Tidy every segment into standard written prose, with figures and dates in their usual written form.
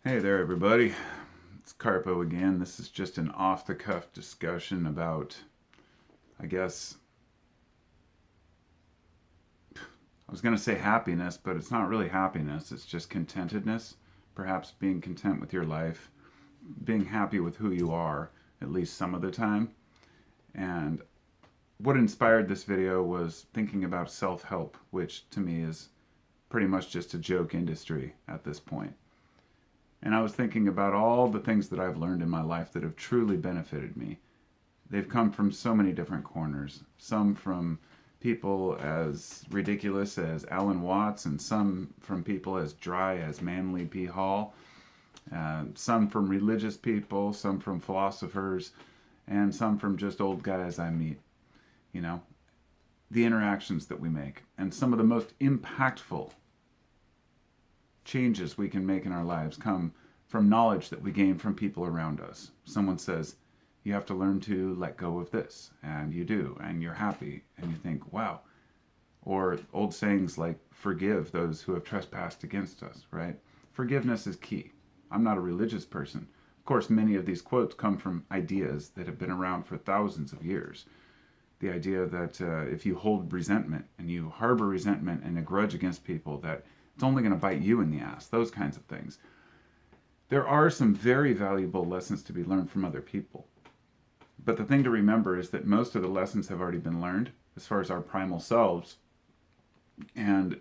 Hey there, everybody. It's Carpo again. This is just an off-the-cuff discussion about, I guess, I was going to say happiness, but it's not really happiness. It's just contentedness. Perhaps being content with your life, being happy with who you are, at least some of the time. And what inspired this video was thinking about self-help, which to me is pretty much just a joke industry at this point. And I was thinking about all the things that I've learned in my life that have truly benefited me. They've come from so many different corners. Some from people as ridiculous as Alan Watts, and some from people as dry as Manly P. Hall. Some from religious people, some from philosophers, and some from just old guys I meet. You know, the interactions that we make. And some of the most impactful changes we can make in our lives come from knowledge that we gain from people around us. Someone says, you have to learn to let go of this, and you do, and you're happy, and you think, wow. Or old sayings like, forgive those who have trespassed against us, right? Forgiveness is key. I'm not a religious person. Of course, many of these quotes come from ideas that have been around for thousands of years. The idea that if you hold resentment, and you harbor resentment and a grudge against people, that it's only going to bite you in the ass, those kinds of things. There are some very valuable lessons to be learned from other people. But the thing to remember is that most of the lessons have already been learned as far as our primal selves. And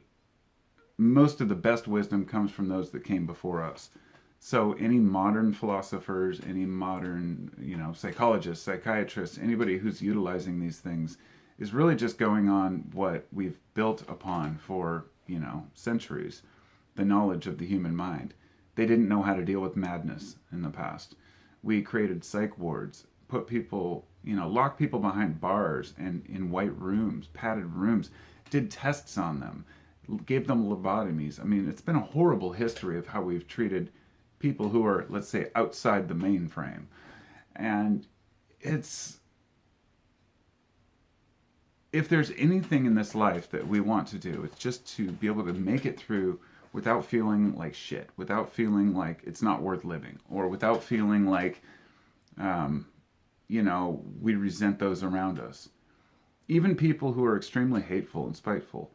most of the best wisdom comes from those that came before us. So any modern philosophers, any modern, psychologists, psychiatrists, anybody who's utilizing these things is really just going on what we've built upon for centuries, the knowledge of the human mind. They didn't know how to deal with madness in the past. We created psych wards, put people, locked people behind bars and in white rooms, padded rooms, did tests on them, gave them lobotomies. I mean, it's been a horrible history of how we've treated people who are, let's say, outside the mainframe. And if there's anything in this life that we want to do, it's just to be able to make it through without feeling like shit, without feeling like it's not worth living, or without feeling like, we resent those around us. Even people who are extremely hateful and spiteful,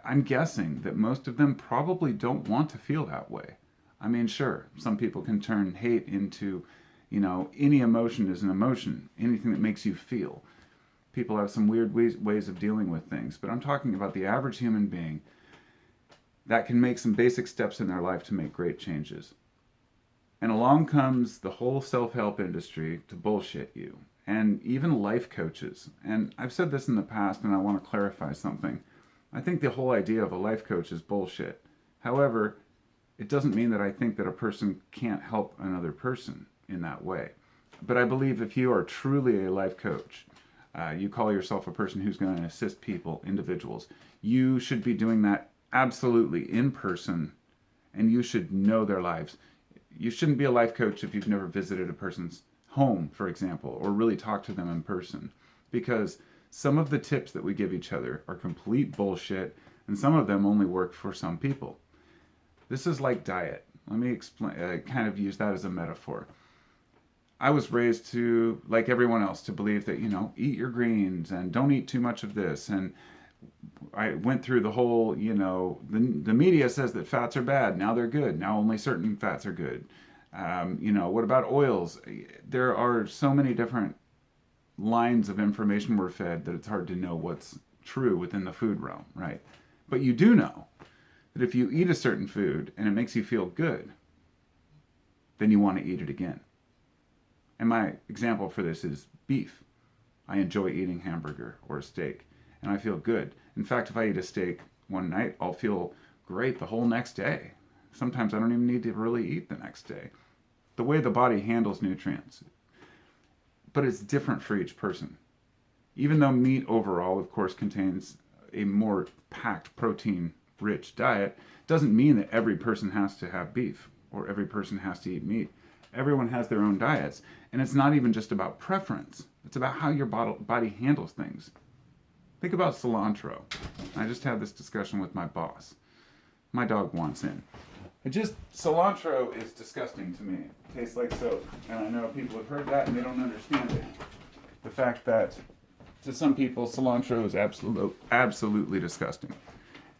I'm guessing that most of them probably don't want to feel that way. I mean, sure, some people can turn hate into, any emotion is an emotion, anything that makes you feel. People have some weird ways of dealing with things, but I'm talking about the average human being that can make some basic steps in their life to make great changes. And along comes the whole self-help industry to bullshit you, and even life coaches. And I've said this in the past, and I want to clarify something. I think the whole idea of a life coach is bullshit. However, it doesn't mean that I think that a person can't help another person in that way. But I believe if you are truly a life coach, you call yourself a person who's going to assist people, individuals, you should be doing that absolutely in person, and you should know their lives. You shouldn't be a life coach if you've never visited a person's home, for example, or really talked to them in person, because some of the tips that we give each other are complete bullshit, and some of them only work for some people. This is like diet. Let me explain, kind of use that as a metaphor. I was raised to, like everyone else, to believe that, eat your greens and don't eat too much of this. And I went through the whole, the media says that fats are bad. Now they're good. Now only certain fats are good. What about oils? There are so many different lines of information we're fed that it's hard to know what's true within the food realm, right? But you do know that if you eat a certain food and it makes you feel good, then you want to eat it again. And my example for this is beef. I enjoy eating hamburger or a steak, and I feel good. In fact, if I eat a steak one night, I'll feel great the whole next day. Sometimes I don't even need to really eat the next day. The way the body handles nutrients. But it's different for each person. Even though meat overall, of course, contains a more packed protein-rich diet, doesn't mean that every person has to have beef or every person has to eat meat. Everyone has their own diets. And it's not even just about preference. It's about how your body handles things. Think about cilantro. I just had this discussion with my boss. My dog wants in. Cilantro is disgusting to me. It tastes like soap. And I know people have heard that and they don't understand it. The fact that to some people, cilantro is absolutely disgusting.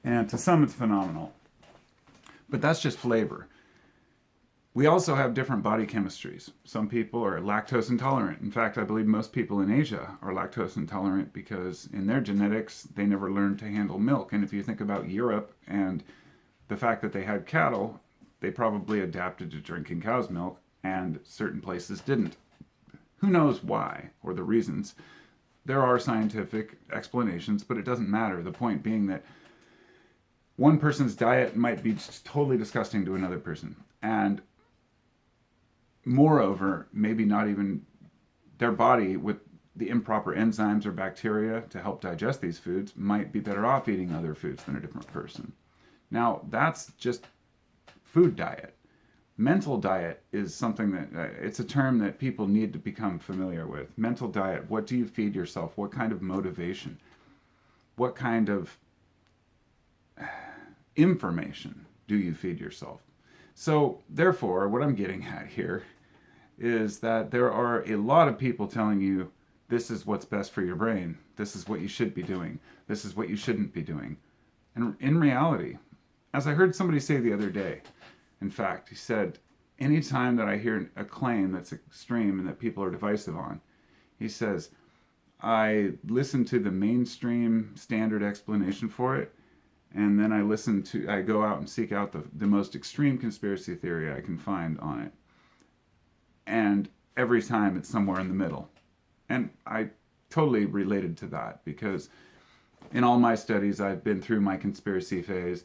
And to some, it's phenomenal. But that's just flavor. We also have different body chemistries. Some people are lactose intolerant. In fact, I believe most people in Asia are lactose intolerant because in their genetics, they never learned to handle milk. And if you think about Europe and the fact that they had cattle, they probably adapted to drinking cow's milk, and certain places didn't. Who knows why or the reasons? There are scientific explanations, but it doesn't matter. The point being that one person's diet might be totally disgusting to another person. And moreover, maybe not even their body with the improper enzymes or bacteria to help digest these foods might be better off eating other foods than a different person. Now, that's just food diet. Mental diet is something that, it's a term that people need to become familiar with. Mental diet, what do you feed yourself? What kind of motivation? What kind of information do you feed yourself? So, therefore, what I'm getting at here is that there are a lot of people telling you this is what's best for your brain. This is what you should be doing. This is what you shouldn't be doing. And in reality, as I heard somebody say the other day, in fact, he said, anytime that I hear a claim that's extreme and that people are divisive on, he says, I listen to the mainstream standard explanation for it, and then I go out and seek out the most extreme conspiracy theory I can find on it. And every time it's somewhere in the middle. And I totally related to that because in all my studies, I've been through my conspiracy phase.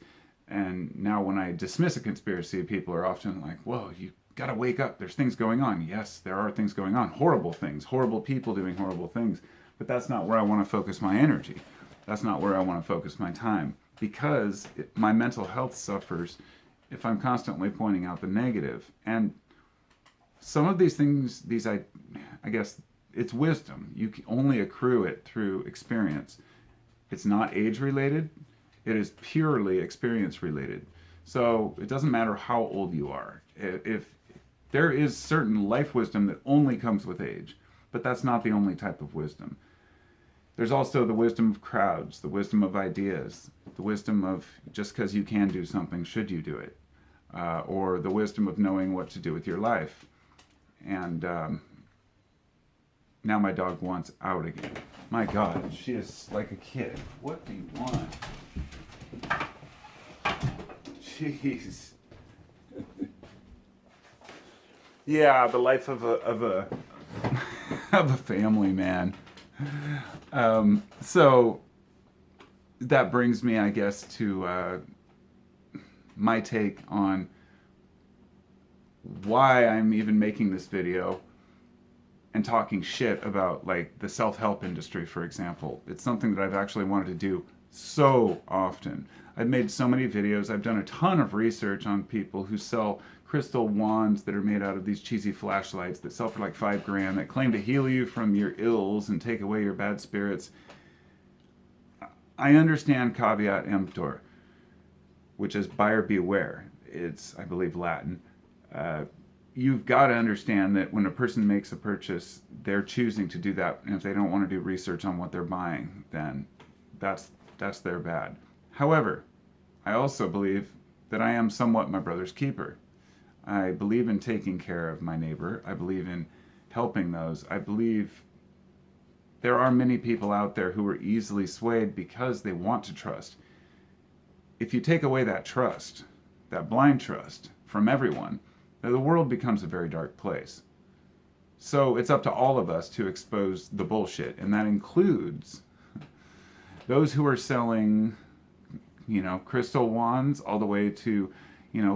And now when I dismiss a conspiracy, people are often like, whoa, you got to wake up. There's things going on. Yes, there are things going on. Horrible things. Horrible people doing horrible things. But that's not where I want to focus my energy. That's not where I want to focus my time. Because my mental health suffers if I'm constantly pointing out the negative. And some of these things, I guess, it's wisdom. You can only accrue it through experience. It's not age related. It is purely experience related. So it doesn't matter how old you are. If there is certain life wisdom that only comes with age, but that's not the only type of wisdom. There's also the wisdom of crowds, the wisdom of ideas, the wisdom of just because you can do something, should you do it? Or the wisdom of knowing what to do with your life. And now my dog wants out again. My God, she is like a kid. What do you want? Jeez. Yeah, the life of a of a family man. So that brings me, I guess, to my take on why I'm even making this video and talking shit about like the self-help industry, for example. It's something that I've actually wanted to do so often. I've made so many videos. I've done a ton of research on people who sell crystal wands that are made out of these cheesy flashlights that sell for like $5,000 that claim to heal you from your ills and take away your bad spirits. I understand caveat emptor, which is buyer beware. It's, I believe, Latin. You've got to understand that when a person makes a purchase, they're choosing to do that. And if they don't want to do research on what they're buying, then that's their bad. However, I also believe that I am somewhat my brother's keeper. I believe in taking care of my neighbor. I believe in helping those. I believe there are many people out there who are easily swayed because they want to trust. If you take away that trust, that blind trust from everyone, then the world becomes a very dark place. So it's up to all of us to expose the bullshit, and that includes those who are selling, crystal wands all the way to,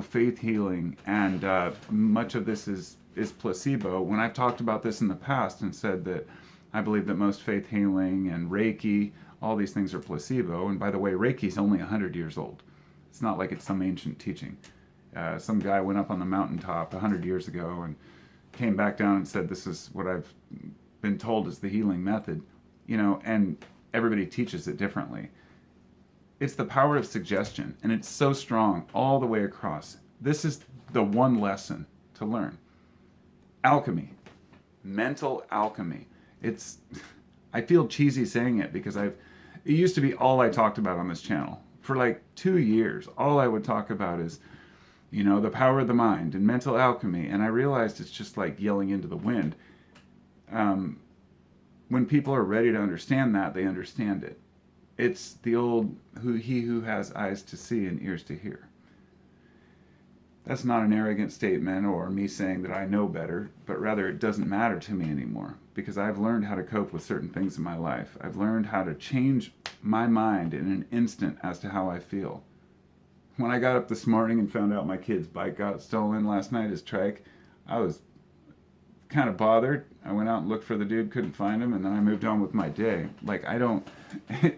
faith healing, and much of this is placebo. When I've talked about this in the past and said that I believe that most faith healing and Reiki, all these things are placebo, and by the way, Reiki's only 100 years old. It's not like it's some ancient teaching. Some guy went up on the mountaintop 100 years ago and came back down and said, this is what I've been told is the healing method, and everybody teaches it differently. It's the power of suggestion, and it's so strong all the way across. This is the one lesson to learn. Alchemy. Mental alchemy. It's, I feel cheesy saying it because it used to be all I talked about on this channel. For like 2 years, all I would talk about is, the power of the mind and mental alchemy. And I realized it's just like yelling into the wind. When people are ready to understand that, they understand it. It's the old, he who has eyes to see and ears to hear. That's not an arrogant statement or me saying that I know better, but rather it doesn't matter to me anymore because I've learned how to cope with certain things in my life. I've learned how to change my mind in an instant as to how I feel. When I got up this morning and found out my kid's bike got stolen last night, his trike, I was kind of bothered. I went out and looked for the dude, couldn't find him, and then I moved on with my day. Like,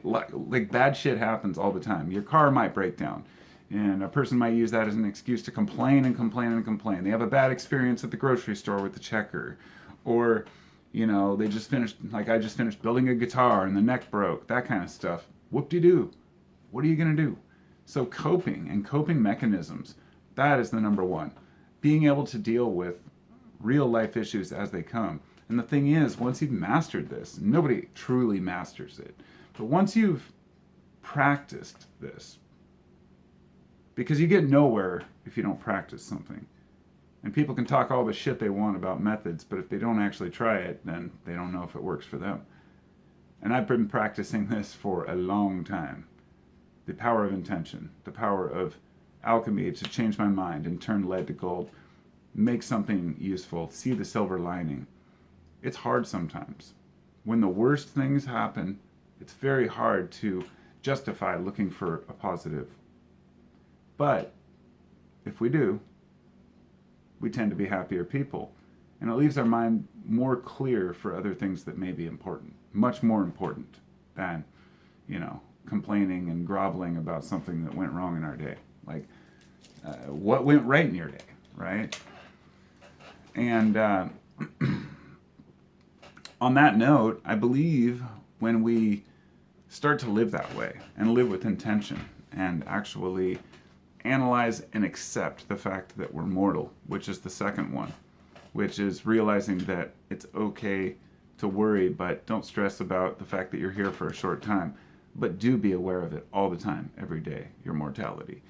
like bad shit happens all the time. Your car might break down. And a person might use that as an excuse to complain and complain and complain. They have a bad experience at the grocery store with the checker. Or, they just finished, like I just finished building a guitar and the neck broke, that kind of stuff. Whoop-de-doo. What are you going to do? So coping and coping mechanisms, that is the number one. Being able to deal with real life issues as they come. And the thing is, once you've mastered this, nobody truly masters it. But once you've practiced this, because you get nowhere if you don't practice something. And people can talk all the shit they want about methods, but if they don't actually try it, then they don't know if it works for them. And I've been practicing this for a long time. The power of intention, the power of alchemy to change my mind and turn lead to gold, make something useful, see the silver lining. It's hard sometimes. When the worst things happen, it's very hard to justify looking for a positive. But if we do, we tend to be happier people. And it leaves our mind more clear for other things that may be important, much more important than, complaining and groveling about something that went wrong in our day. Like, what went right in your day, right? And on that note, I believe when we start to live that way and live with intention and actually analyze and accept the fact that we're mortal, which is the second one, which is realizing that it's okay to worry, but don't stress about the fact that you're here for a short time, but do be aware of it all the time, every day, your mortality.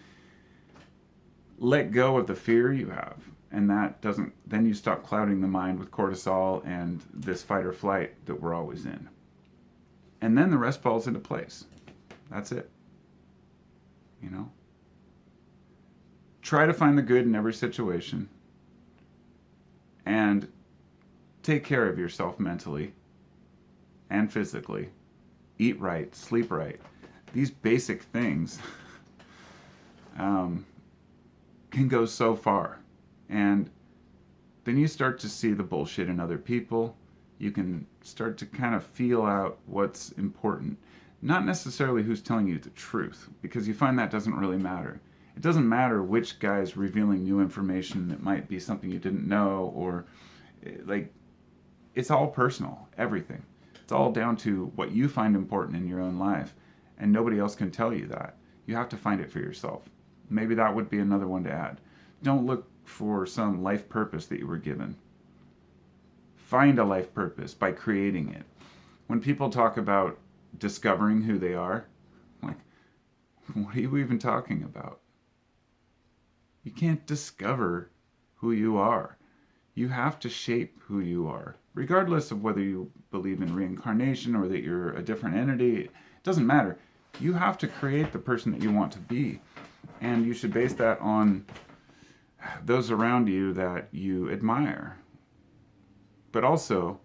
Let go of the fear you have, and then you stop clouding the mind with cortisol and this fight or flight that we're always in. And then the rest falls into place. That's it. Try to find the good in every situation and take care of yourself mentally and physically. Eat right, sleep right. These basic things can go so far. And then you start to see the bullshit in other people. You can start to kind of feel out what's important. Not necessarily who's telling you the truth, because you find that doesn't really matter. It doesn't matter which guy's revealing new information that might be something you didn't know, or it's all personal, everything. It's all down to what you find important in your own life, and nobody else can tell you that. You have to find it for yourself. Maybe that would be another one to add. Don't look for some life purpose that you were given. Find a life purpose by creating it. When people talk about discovering who they are, like, what are you even talking about? You can't discover who you are. You have to shape who you are. Regardless of whether you believe in reincarnation or that you're a different entity, it doesn't matter. You have to create the person that you want to be. And you should base that on those around you that you admire. But also,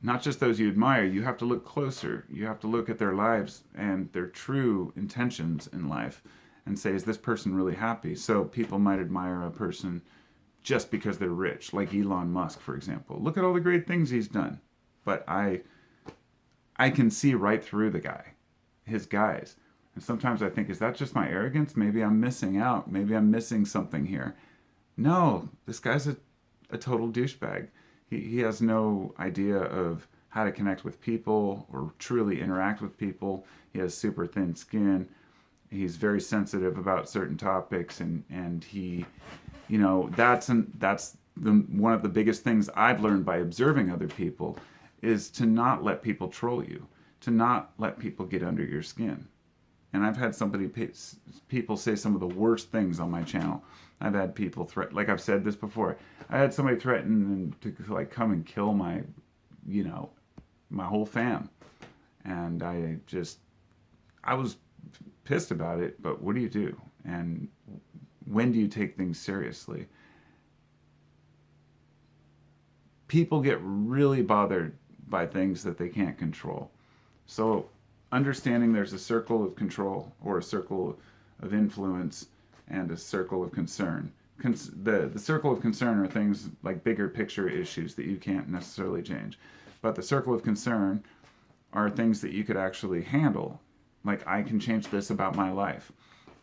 not just those you admire, you have to look closer. You have to look at their lives and their true intentions in life and say, is this person really happy? So people might admire a person just because they're rich, like Elon Musk, for example. Look at all the great things he's done. But I can see right through the guy, his guys. And sometimes I think, is that just my arrogance? Maybe I'm missing out. Maybe I'm missing something here. No, this guy's a total douchebag. He has no idea of how to connect with people or truly interact with people. He has super thin skin. He's very sensitive about certain topics, and he, that's one of the biggest things I've learned by observing other people is to not let people troll you, to not let people get under your skin. And I've had people say some of the worst things on my channel. I've had people like I've said this before. I had somebody threaten to like come and kill my whole fam, and I was pissed about it. But what do you do? And when do you take things seriously? People get really bothered by things that they can't control. So understanding there's a circle of control or a circle of influence and a circle of concern. The circle of concern are things like bigger picture issues that you can't necessarily change. But the circle of concern are things that you could actually handle. Like, I can change this about my life.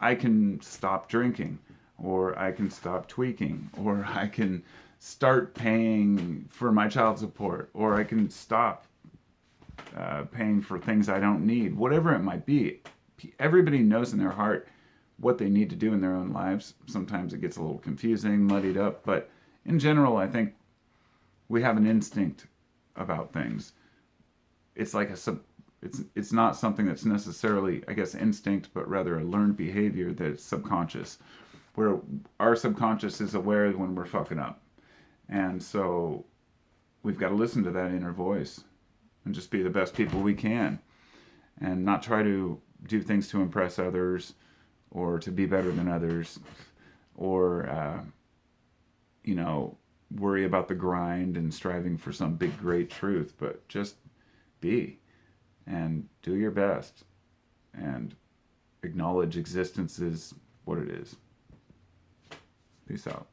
I can stop drinking, or I can stop tweaking, or I can start paying for my child support, or I can stop paying for things I don't need, whatever it might be. Everybody knows in their heart what they need to do in their own lives. Sometimes it gets a little confusing, muddied up, but in general, I think we have an instinct about things. It's like it's not something that's necessarily, I guess, instinct, but rather a learned behavior that's subconscious, where our subconscious is aware when we're fucking up. And so we've got to listen to that inner voice and just be the best people we can and not try to do things to impress others or to be better than others or, worry about the grind and striving for some big, great truth, but just be and do your best and acknowledge existence is what it is. Peace out.